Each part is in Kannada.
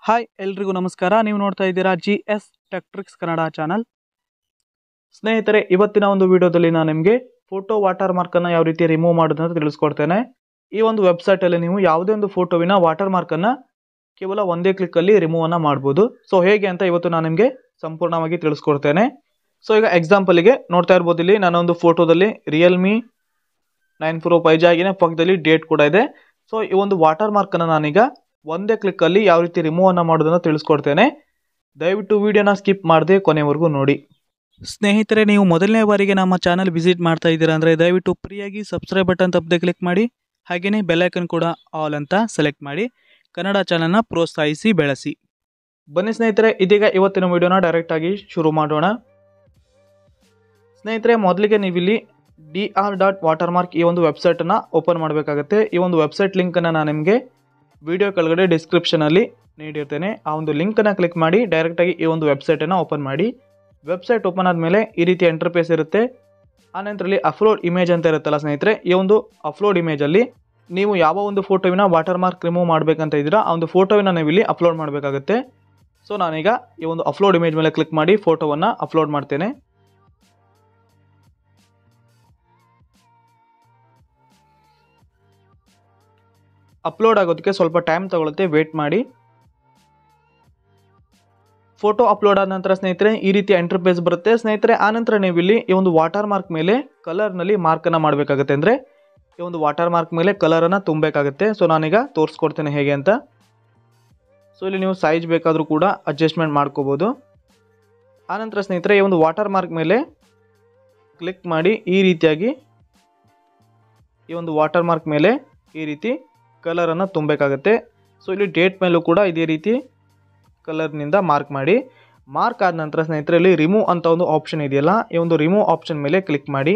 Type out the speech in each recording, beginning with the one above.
ಹಾಯ್ ಎಲ್ರಿಗೂ ನಮಸ್ಕಾರ. ನೀವು ನೋಡ್ತಾ ಇದ್ದೀರಾ GS tech tricks Kannada channel. ಸ್ನೇಹಿತರೆ, ಇವತ್ತಿನ ಒಂದು ವಿಡಿಯೋದಲ್ಲಿ ನಾನು ನಿಮಗೆ ಫೋಟೋ ವಾಟರ್ ಮಾರ್ಕನ್ನು ಯಾವ ರೀತಿ ರಿಮೂವ್ ಮಾಡೋದು ಅಂತ ತಿಳಿಸ್ಕೊಡ್ತೇನೆ. ಈ ಒಂದು ವೆಬ್ಸೈಟಲ್ಲಿ ನೀವು ಯಾವುದೇ ಒಂದು ಫೋಟೋವಿನ ವಾಟರ್ ಮಾರ್ಕನ್ನು ಕೇವಲ ಒಂದೇ ಕ್ಲಿಕ್ಕಲ್ಲಿ ರಿಮೂವನ್ನು ಮಾಡ್ಬೋದು. ಸೊ ಹೇಗೆ ಅಂತ ಇವತ್ತು ನಾನು ನಿಮಗೆ ಸಂಪೂರ್ಣವಾಗಿ ತಿಳಿಸ್ಕೊಡ್ತೇನೆ. ಸೊ ಈಗ ಎಕ್ಸಾಂಪಲಿಗೆ ನೋಡ್ತಾ ಇರ್ಬೋದು, ಇಲ್ಲಿ ನಾನೊಂದು ಫೋಟೋದಲ್ಲಿ ರಿಯಲ್ಮಿ 9 Pro 5G ಆಗಿನ ಪಕ್ಕದಲ್ಲಿ ಡೇಟ್ ಕೂಡ ಇದೆ. ಸೊ ಈ ಒಂದು ವಾಟರ್ ಮಾರ್ಕನ್ನು ನಾನೀಗ ಒಂದೇ ಕ್ಲಿಕ್ಕಲ್ಲಿ ಯಾವ ರೀತಿ ರಿಮೂವ್ ಅನ್ನು ಮಾಡೋದನ್ನು ತಿಳಿಸ್ಕೊಡ್ತೇನೆ. ದಯವಿಟ್ಟು ವಿಡಿಯೋನ ಸ್ಕಿಪ್ ಮಾಡದೆ ಕೊನೆವರೆಗೂ ನೋಡಿ. ಸ್ನೇಹಿತರೆ, ನೀವು ಮೊದಲನೇ ಬಾರಿಗೆ ನಮ್ಮ ಚಾನಲ್ ವಿಸಿಟ್ ಮಾಡ್ತಾ ಇದ್ದೀರಾ ಅಂದರೆ ದಯವಿಟ್ಟು ಫ್ರೀಯಾಗಿ ಸಬ್ಸ್ಕ್ರೈಬ್ ಬಟನ್ ತಪ್ಪದೆ ಕ್ಲಿಕ್ ಮಾಡಿ. ಹಾಗೆಯೇ ಬೆಲ್ಲೈಕನ್ ಕೂಡ ಆಲ್ ಅಂತ ಸೆಲೆಕ್ಟ್ ಮಾಡಿ ಕನ್ನಡ ಚಾನಲ್ನ ಪ್ರೋತ್ಸಾಹಿಸಿ ಬೆಳೆಸಿ. ಬನ್ನಿ ಸ್ನೇಹಿತರೆ, ಇದೀಗ ಇವತ್ತಿನ ವಿಡಿಯೋನ ಡೈರೆಕ್ಟಾಗಿ ಶುರು ಮಾಡೋಣ. ಸ್ನೇಹಿತರೆ, ಮೊದಲಿಗೆ ನೀವಿಲ್ಲಿ dr.watermark ಈ ಒಂದು ವೆಬ್ಸೈಟನ್ನು ಓಪನ್ ಮಾಡಬೇಕಾಗುತ್ತೆ. ಈ ಒಂದು ವೆಬ್ಸೈಟ್ ಲಿಂಕನ್ನು ನಾನು ನಿಮಗೆ ವಿಡಿಯೋ ಕೆಳಗಡೆ ಡಿಸ್ಕ್ರಿಪ್ಷನಲ್ಲಿ ನೀಡಿರ್ತೇನೆ. ಆ ಒಂದು ಲಿಂಕನ್ನು ಕ್ಲಿಕ್ ಮಾಡಿ ಡೈರೆಕ್ಟಾಗಿ ಈ ಒಂದು ವೆಬ್ಸೈಟನ್ನು ಓಪನ್ ಮಾಡಿ. ವೆಬ್ಸೈಟ್ ಓಪನ್ ಆದಮೇಲೆ ಈ ರೀತಿ ಇಂಟರ್ಫೇಸ್ ಇರುತ್ತೆ. ಆನಂತರದಲ್ಲಿ ಅಪ್ಲೋಡ್ ಇಮೇಜ್ ಅಂತ ಇರುತ್ತಲ್ಲ ಸ್ನೇಹಿತರೆ, ಈ ಒಂದು ಅಪ್ಲೋಡ್ ಇಮೇಜಲ್ಲಿ ನೀವು ಯಾವ ಒಂದು ಫೋಟೋವಿನ ವಾಟರ್ ಮಾರ್ಕ್ ರಿಮೂವ್ ಮಾಡಬೇಕಂತ ಇದ್ದೀರಾ ಆ ಒಂದು ಫೋಟೋವಿನ ನೀವು ಇಲ್ಲಿ ಅಪ್ಲೋಡ್ ಮಾಡಬೇಕಾಗುತ್ತೆ. ಸೊ ನಾನೀಗ ಈ ಒಂದು ಅಪ್ಲೋಡ್ ಇಮೇಜ್ ಮೇಲೆ ಕ್ಲಿಕ್ ಮಾಡಿ ಫೋಟೋವನ್ನು ಅಪ್ಲೋಡ್ ಮಾಡ್ತೇನೆ. ಅಪ್ಲೋಡ್ ಆಗೋದಕ್ಕೆ ಸ್ವಲ್ಪ ಟೈಮ್ ತಗೊಳುತ್ತೆ, ವೇಟ್ ಮಾಡಿ. ಫೋಟೋ ಅಪ್ಲೋಡ್ ಆದ ನಂತರ ಸ್ನೇಹಿತರೆ ಈ ರೀತಿ ಇಂಟರ್ಫೇಸ್ ಬರುತ್ತೆ. ಸ್ನೇಹಿತರೆ, ಆನಂತರ ನೀವು ಇಲ್ಲಿ ಈ ಒಂದು ವಾಟರ್ ಮಾರ್ಕ್ ಮೇಲೆ ಕಲರ್ನಲ್ಲಿ ಮಾರ್ಕನ್ನು ಮಾಡಬೇಕಾಗುತ್ತೆ. ಅಂದರೆ ಈ ಒಂದು ವಾಟರ್ ಮಾರ್ಕ್ ಮೇಲೆ ಕಲರನ್ನು ತುಂಬಬೇಕಾಗುತ್ತೆ. ಸೊ ನಾನೀಗ ತೋರಿಸ್ಕೊಡ್ತೇನೆ ಹೇಗೆ ಅಂತ. ಸೊ ಇಲ್ಲಿ ನೀವು ಸೈಜ್ ಬೇಕಾದರೂ ಕೂಡ ಅಡ್ಜಸ್ಟ್ಮೆಂಟ್ ಮಾಡ್ಕೋಬೋದು. ಆನಂತರ ಸ್ನೇಹಿತರೆ ಈ ಒಂದು ವಾಟರ್ ಮಾರ್ಕ್ ಮೇಲೆ ಕ್ಲಿಕ್ ಮಾಡಿ ಈ ರೀತಿಯಾಗಿ ಈ ಒಂದು ವಾಟರ್ ಮಾರ್ಕ್ ಮೇಲೆ ಈ ರೀತಿ ಕಲರನ್ನು ತುಂಬಬೇಕಾಗುತ್ತೆ. ಸೊ ಇಲ್ಲಿ ಡೇಟ್ ಮೇಲೂ ಕೂಡ ಇದೇ ರೀತಿ ಕಲರ್ನಿಂದ ಮಾರ್ಕ್ ಮಾಡಿ. ಮಾರ್ಕ್ ಆದ ನಂತರ ಸ್ನೇಹಿತರೆ ಇಲ್ಲಿ ರಿಮೂವ್ ಅಂತ ಒಂದು ಆಪ್ಷನ್ ಇದೆಯಲ್ಲ, ಈ ಒಂದು ರಿಮೂವ್ ಆಪ್ಷನ್ ಮೇಲೆ ಕ್ಲಿಕ್ ಮಾಡಿ.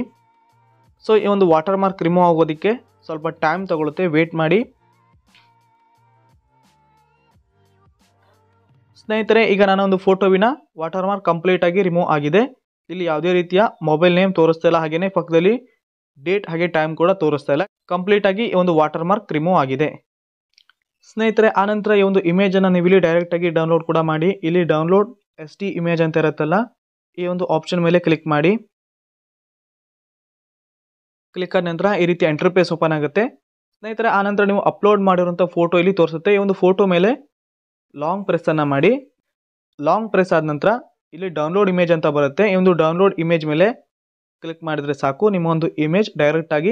ಸೊ ಈ ಒಂದು ವಾಟರ್ ಮಾರ್ಕ್ ರಿಮೂವ್ ಆಗೋದಕ್ಕೆ ಸ್ವಲ್ಪ ಟೈಮ್ ತಗೊಳುತ್ತೆ, ವೇಟ್ ಮಾಡಿ. ಸ್ನೇಹಿತರೆ, ಈಗ ನನ್ನ ಒಂದು ಫೋಟೋವಿನ ವಾಟರ್ ಮಾರ್ಕ್ ಕಂಪ್ಲೀಟ್ ಆಗಿ ರಿಮೂವ್ ಆಗಿದೆ. ಇಲ್ಲಿ ಯಾವುದೇ ರೀತಿಯ ಮೊಬೈಲ್ ನೇಮ್ ತೋರಿಸ್ತಾ ಇಲ್ಲ, ಹಾಗೆಯೇ ಪಕ್ಕದಲ್ಲಿ ಡೇಟ್ ಹಾಗೆ ಟೈಮ್ ಕೂಡ ತೋರಿಸ್ತಾ ಇಲ್ಲ. ಕಂಪ್ಲೀಟ್ ಆಗಿ ಈ ಒಂದು ವಾಟರ್ ಮಾರ್ಕ್ ರಿಮೂವ್ ಆಗಿದೆ. ಸ್ನೇಹಿತರೆ, ಆನಂತರ ಈ ಒಂದು ಇಮೇಜನ್ನು ನೀವು ಇಲ್ಲಿ ಡೈರೆಕ್ಟಾಗಿ ಡೌನ್ಲೋಡ್ ಕೂಡ ಮಾಡಿ. ಇಲ್ಲಿ ಡೌನ್ಲೋಡ್ SD ಇಮೇಜ್ ಅಂತ ಇರುತ್ತಲ್ಲ, ಈ ಒಂದು ಆಪ್ಷನ್ ಮೇಲೆ ಕ್ಲಿಕ್ ಮಾಡಿ. ಕ್ಲಿಕ್ ಆದ ನಂತರ ಈ ರೀತಿ ಇಂಟರ್ಫೇಸ್ ಓಪನ್ ಆಗುತ್ತೆ. ಸ್ನೇಹಿತರೆ, ಆನಂತರ ನೀವು ಅಪ್ಲೋಡ್ ಮಾಡಿರುವಂಥ ಫೋಟೋ ಇಲ್ಲಿ ತೋರಿಸುತ್ತೆ. ಈ ಒಂದು ಫೋಟೋ ಮೇಲೆ ಲಾಂಗ್ ಪ್ರೆಸ್ಸನ್ನು ಮಾಡಿ. ಲಾಂಗ್ ಪ್ರೆಸ್ ಆದ ನಂತರ ಇಲ್ಲಿ ಡೌನ್ಲೋಡ್ ಇಮೇಜ್ ಅಂತ ಬರುತ್ತೆ. ಈ ಒಂದು ಡೌನ್ಲೋಡ್ ಇಮೇಜ್ ಮೇಲೆ ಕ್ಲಿಕ್ ಮಾಡಿದರೆ ಸಾಕು, ನಿಮ್ಮ ಒಂದು ಇಮೇಜ್ ಡೈರೆಕ್ಟಾಗಿ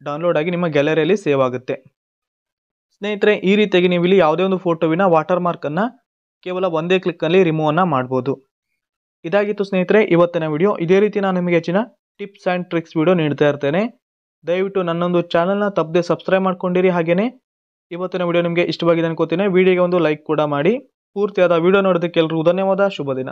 ಡೌನ್ಲೋಡ್ ಆಗಿ ನಿಮ್ಮ ಗ್ಯಾಲರಿಯಲ್ಲಿ ಸೇವ್ ಆಗುತ್ತೆ. ಸ್ನೇಹಿತರೆ, ಈ ರೀತಿಯಾಗಿ ನೀವು ಇಲ್ಲಿ ಯಾವುದೇ ಒಂದು ಫೋಟೋವಿನ ವಾಟರ್ ಮಾರ್ಕನ್ನು ಕೇವಲ ಒಂದೇ ಕ್ಲಿಕ್ಕಲ್ಲಿ ರಿಮೂವನ್ನು ಮಾಡ್ಬೋದು. ಇದಾಗಿತ್ತು ಸ್ನೇಹಿತರೆ ಇವತ್ತಿನ ವಿಡಿಯೋ. ಇದೇ ರೀತಿ ನಾನು ನಿಮಗೆ ಹೆಚ್ಚಿನ ಟಿಪ್ಸ್ ಆ್ಯಂಡ್ ಟ್ರಿಕ್ಸ್ ವಿಡಿಯೋ ನೀಡ್ತಾ ಇರ್ತೇನೆ. ದಯವಿಟ್ಟು ನನ್ನೊಂದು ಚಾನಲ್ನ ತಪ್ಪದೆ ಸಬ್ಸ್ಕ್ರೈಬ್ ಮಾಡ್ಕೊಂಡಿರಿ. ಹಾಗೆಯೇ ಇವತ್ತಿನ ವಿಡಿಯೋ ನಿಮಗೆ ಇಷ್ಟವಾಗಿದೆ ಅನ್ಕೋತೀನಿ. ವಿಡಿಯೋಗೆ ಒಂದು ಲೈಕ್ ಕೂಡ ಮಾಡಿ. ಪೂರ್ತಿಯಾದ ವಿಡಿಯೋ ನೋಡೋದಕ್ಕೆ ಎಲ್ಲರಿಗೂ ಧನ್ಯವಾದ. ಶುಭ ದಿನ.